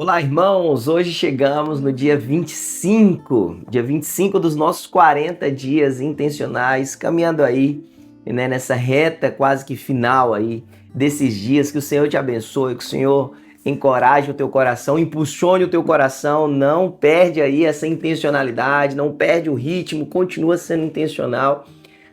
Olá, irmãos! Hoje chegamos no dia 25 dos nossos 40 dias intencionais, caminhando aí, né, nessa reta quase que final aí desses dias. Que o Senhor te abençoe, que o Senhor encoraje o teu coração, impulsione o teu coração, não perde aí essa intencionalidade, não perde o ritmo, continua sendo intencional.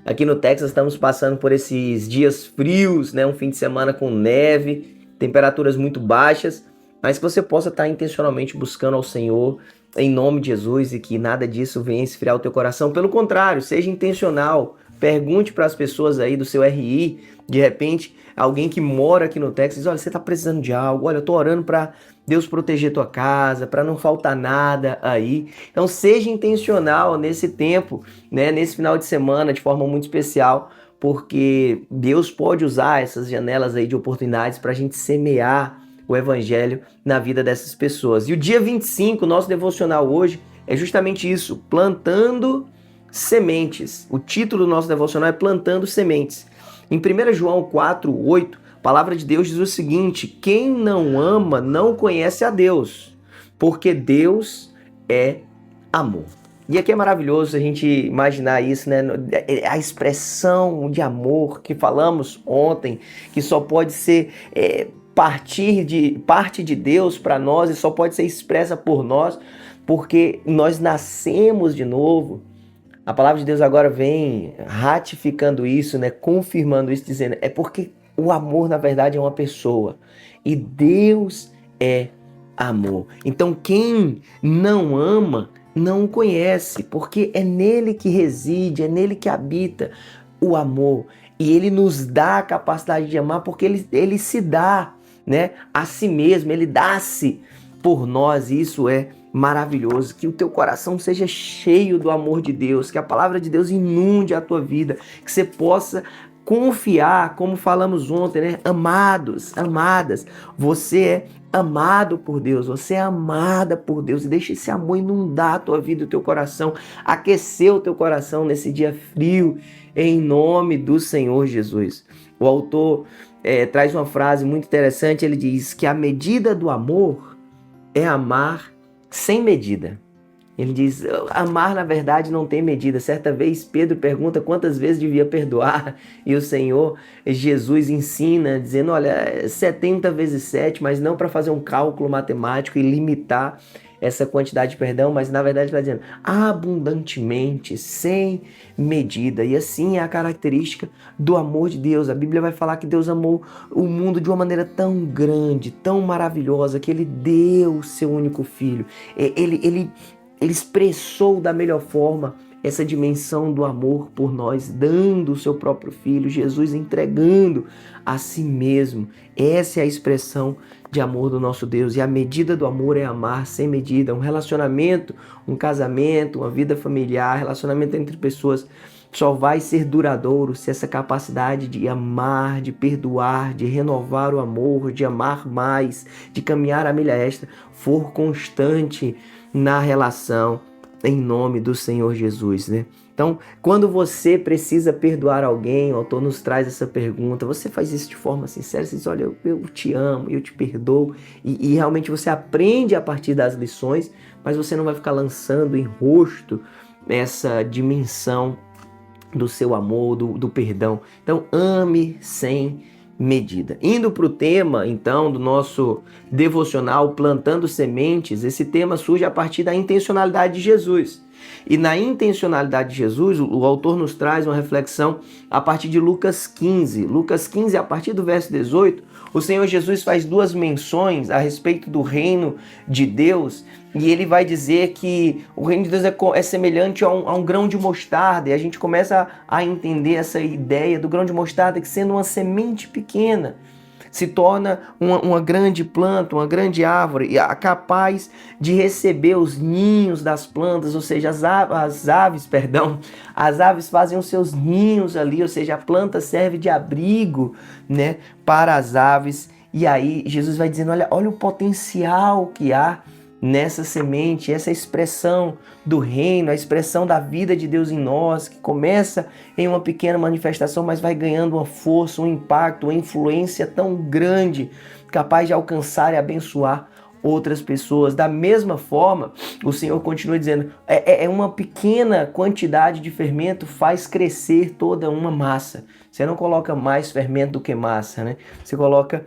Aqui no Texas estamos passando por esses dias frios, né, um fim de semana com neve, temperaturas muito baixas, mas que você possa estar intencionalmente buscando ao Senhor em nome de Jesus e que nada disso venha esfriar o teu coração. Pelo contrário, seja intencional. Pergunte para as pessoas aí do seu RI, de repente, alguém que mora aqui no Texas, olha, você está precisando de algo, olha, eu estou orando para Deus proteger tua casa, para não faltar nada aí. Então seja intencional nesse tempo, né, nesse final de semana, de forma muito especial, porque Deus pode usar essas janelas aí de oportunidades para a gente semear o evangelho na vida dessas pessoas. E o dia 25, nosso devocional hoje, é justamente isso, plantando sementes. O título do nosso devocional é Plantando Sementes. Em 1 João 4:8, a palavra de Deus diz o seguinte: quem não ama não conhece a Deus, porque Deus é amor. E aqui é maravilhoso a gente imaginar isso, né? A expressão de amor que falamos ontem, que só pode ser parte de Deus para nós e só pode ser expressa por nós, porque nós nascemos de novo. A palavra de Deus agora vem ratificando isso, né? Confirmando isso, dizendo é porque o amor na verdade é uma pessoa e Deus é amor. Então quem não ama não o conhece, porque é nele que reside, é nele que habita o amor. E ele nos dá a capacidade de amar porque ele se dá, né, a si mesmo, ele dá-se por nós. E isso é maravilhoso. Que o teu coração seja cheio do amor de Deus, que a palavra de Deus inunde a tua vida, que você possa confiar, como falamos ontem, né? Amados, amadas, você é amado por Deus, você é amada por Deus, e deixa esse amor inundar a tua vida e o teu coração, aquecer o teu coração nesse dia frio, em nome do Senhor Jesus. O autor traz uma frase muito interessante, ele diz que a medida do amor é amar sem medida. Ele diz, amar na verdade não tem medida. Certa vez Pedro pergunta quantas vezes devia perdoar e o Senhor Jesus ensina dizendo, olha, 70 vezes 7, mas não para fazer um cálculo matemático e limitar essa quantidade de perdão, mas na verdade está dizendo abundantemente, sem medida. E assim é a característica do amor de Deus. A Bíblia vai falar que Deus amou o mundo de uma maneira tão grande, tão maravilhosa, que Ele deu o seu único Filho. Ele expressou da melhor forma essa dimensão do amor por nós, dando o seu próprio Filho, Jesus entregando a si mesmo. Essa é a expressão de amor do nosso Deus. E a medida do amor é amar sem medida. Um relacionamento, um casamento, uma vida familiar, relacionamento entre pessoas só vai ser duradouro se essa capacidade de amar, de perdoar, de renovar o amor, de amar mais, de caminhar a milha extra, for constante na relação, em nome do Senhor Jesus, né? Então, quando você precisa perdoar alguém, o autor nos traz essa pergunta, você faz isso de forma sincera, você diz, olha, eu te amo, eu te perdoo, e realmente você aprende a partir das lições, mas você não vai ficar lançando em rosto essa dimensão do seu amor, do perdão. Então, ame sem medida. Indo para o tema, então, do nosso devocional Plantando Sementes, esse tema surge a partir da intencionalidade de Jesus. E na intencionalidade de Jesus, o autor nos traz uma reflexão a partir de Lucas 15. Lucas 15, a partir do verso 18, o Senhor Jesus faz duas menções a respeito do reino de Deus, e ele vai dizer que o reino de Deus é semelhante a um grão de mostarda, e a gente começa a entender essa ideia do grão de mostarda que, sendo uma semente pequena, se torna uma grande planta, uma grande árvore, capaz de receber os ninhos das plantas, ou seja, as aves fazem os seus ninhos ali, ou seja, a planta serve de abrigo, né, para as aves. E aí Jesus vai dizendo, olha o potencial que há nessa semente, essa expressão do reino, a expressão da vida de Deus em nós, que começa em uma pequena manifestação, mas vai ganhando uma força, um impacto, uma influência tão grande, capaz de alcançar e abençoar outras pessoas. Da mesma forma, o Senhor continua dizendo, é uma pequena quantidade de fermento faz crescer toda uma massa. Você não coloca mais fermento do que massa, né? Você coloca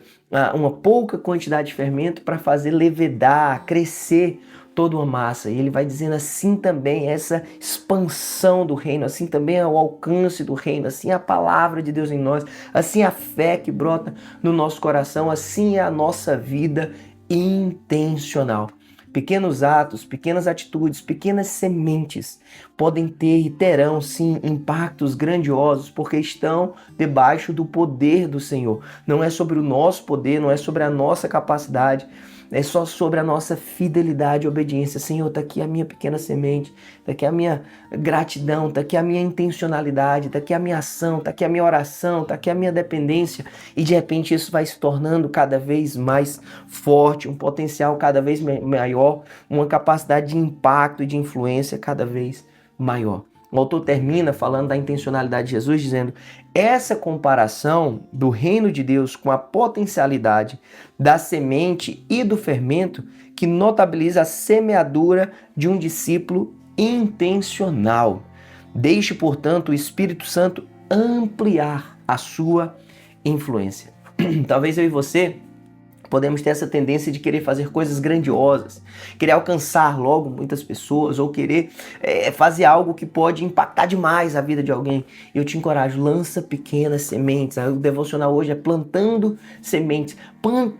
uma pouca quantidade de fermento para fazer levedar, crescer toda uma massa. E ele vai dizendo assim também, essa expansão do reino, assim também é o alcance do reino, assim é a palavra de Deus em nós, assim é a fé que brota no nosso coração, assim é a nossa vida intencional. Pequenos atos, pequenas atitudes, pequenas sementes podem ter e terão sim impactos grandiosos porque estão debaixo do poder do Senhor. Não é sobre o nosso poder, não é sobre a nossa capacidade, é só sobre a nossa fidelidade e obediência. Senhor, está aqui a minha pequena semente, está aqui a minha gratidão, está aqui a minha intencionalidade, está aqui a minha ação, está aqui a minha oração, está aqui a minha dependência. E de repente isso vai se tornando cada vez mais forte, um potencial cada vez maior, uma capacidade de impacto e de influência cada vez maior. O autor termina falando da intencionalidade de Jesus, dizendo: essa comparação do reino de Deus com a potencialidade da semente e do fermento que notabiliza a semeadura de um discípulo intencional. Deixe, portanto, o Espírito Santo ampliar a sua influência. Talvez eu e você podemos ter essa tendência de querer fazer coisas grandiosas, querer alcançar logo muitas pessoas ou querer fazer algo que pode impactar demais a vida de alguém. E eu te encorajo, lança pequenas sementes. O devocional hoje é plantando sementes.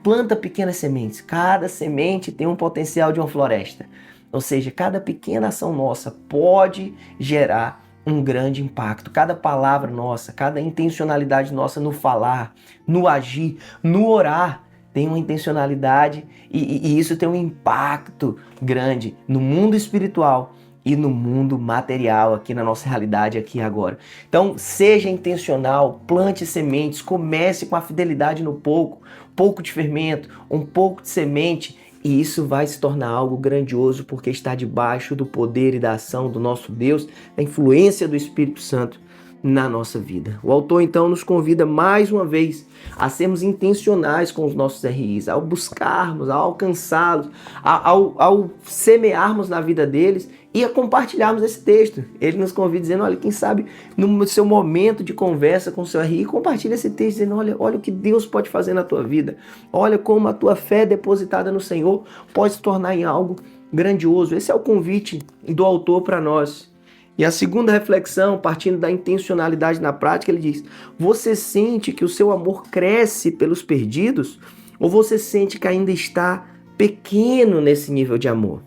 Planta pequenas sementes. Cada semente tem um potencial de uma floresta. Ou seja, cada pequena ação nossa pode gerar um grande impacto. Cada palavra nossa, cada intencionalidade nossa no falar, no agir, no orar, tem uma intencionalidade e isso tem um impacto grande no mundo espiritual e no mundo material, aqui na nossa realidade, aqui e agora. Então, seja intencional, plante sementes, comece com a fidelidade no pouco de fermento, um pouco de semente, e isso vai se tornar algo grandioso, porque está debaixo do poder e da ação do nosso Deus, da influência do Espírito Santo na nossa vida. O autor então nos convida mais uma vez a sermos intencionais com os nossos RIs, ao buscarmos, ao alcançá-los, ao semearmos na vida deles e a compartilharmos esse texto. Ele nos convida dizendo, olha, quem sabe no seu momento de conversa com o seu RI, compartilha esse texto dizendo, olha o que Deus pode fazer na tua vida, olha como a tua fé depositada no Senhor pode se tornar em algo grandioso. Esse é o convite do autor para nós. E a segunda reflexão, partindo da intencionalidade na prática, ele diz: você sente que o seu amor cresce pelos perdidos? Ou você sente que ainda está pequeno nesse nível de amor?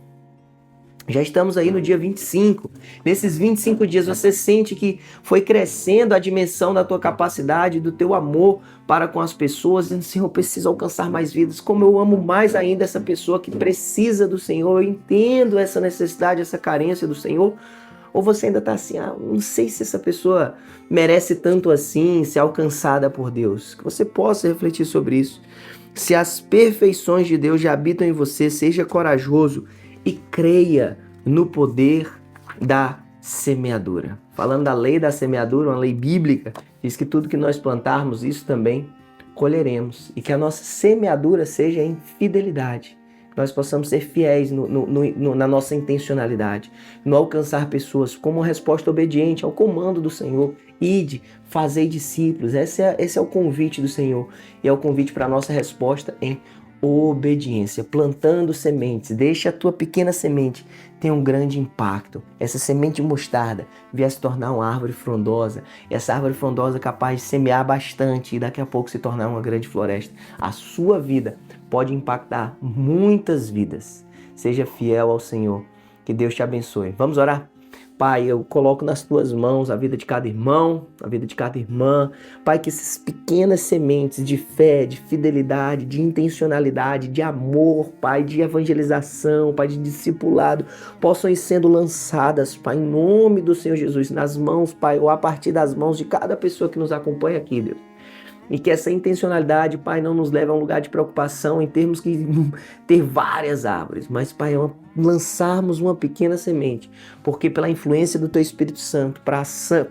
Já estamos aí no dia 25. Nesses 25 dias você sente que foi crescendo a dimensão da tua capacidade, do teu amor para com as pessoas, dizendo, Senhor, eu preciso alcançar mais vidas. Como eu amo mais ainda essa pessoa que precisa do Senhor, eu entendo essa necessidade, essa carência do Senhor. Ou você ainda está assim, não sei se essa pessoa merece tanto assim ser alcançada por Deus. Que você possa refletir sobre isso. Se as perfeições de Deus já habitam em você, seja corajoso e creia no poder da semeadura. Falando da lei da semeadura, uma lei bíblica, diz que tudo que nós plantarmos, isso também colheremos. E que a nossa semeadura seja em fidelidade. Nós possamos ser fiéis na nossa intencionalidade, no alcançar pessoas como resposta obediente ao comando do Senhor. Ide, fazei discípulos. Esse é o convite do Senhor e é o convite para a nossa resposta em obediência, plantando sementes. Deixa a tua pequena semente ter um grande impacto. Essa semente de mostarda vier se tornar uma árvore frondosa. Essa árvore frondosa é capaz de semear bastante e daqui a pouco se tornar uma grande floresta. A sua vida pode impactar muitas vidas. Seja fiel ao Senhor. Que Deus te abençoe. Vamos orar? Pai, eu coloco nas tuas mãos a vida de cada irmão, a vida de cada irmã. Pai, que essas pequenas sementes de fé, de fidelidade, de intencionalidade, de amor, Pai, de evangelização, Pai, de discipulado, possam ir sendo lançadas, Pai, em nome do Senhor Jesus, nas mãos, Pai, ou a partir das mãos de cada pessoa que nos acompanha aqui, Deus. E que essa intencionalidade, Pai, não nos leve a um lugar de preocupação em termos que ter várias árvores, mas, Pai, lançarmos uma pequena semente, porque pela influência do Teu Espírito Santo,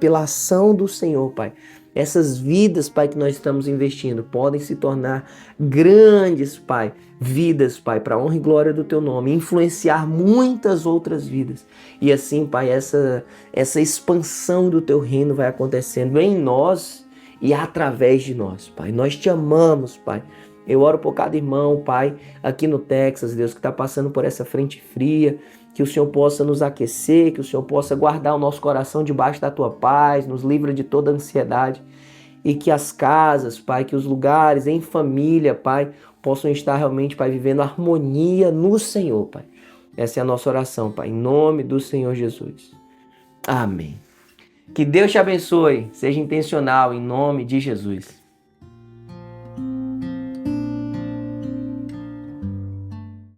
pela ação do Senhor, Pai, Essas vidas, Pai, que nós estamos investindo podem se tornar grandes, Pai, vidas, Pai, para a honra e glória do Teu nome, influenciar muitas outras vidas. E assim, Pai, essa expansão do Teu reino vai acontecendo em nós e através de nós, Pai. Nós Te amamos, Pai. Eu oro por cada irmão, Pai, aqui no Texas, Deus, que está passando por essa frente fria, que o Senhor possa nos aquecer, que o Senhor possa guardar o nosso coração debaixo da Tua paz, nos livra de toda ansiedade e que as casas, Pai, que os lugares em família, Pai, possam estar realmente, Pai, vivendo harmonia no Senhor, Pai. Essa é a nossa oração, Pai, em nome do Senhor Jesus. Amém. Que Deus te abençoe, seja intencional, em nome de Jesus.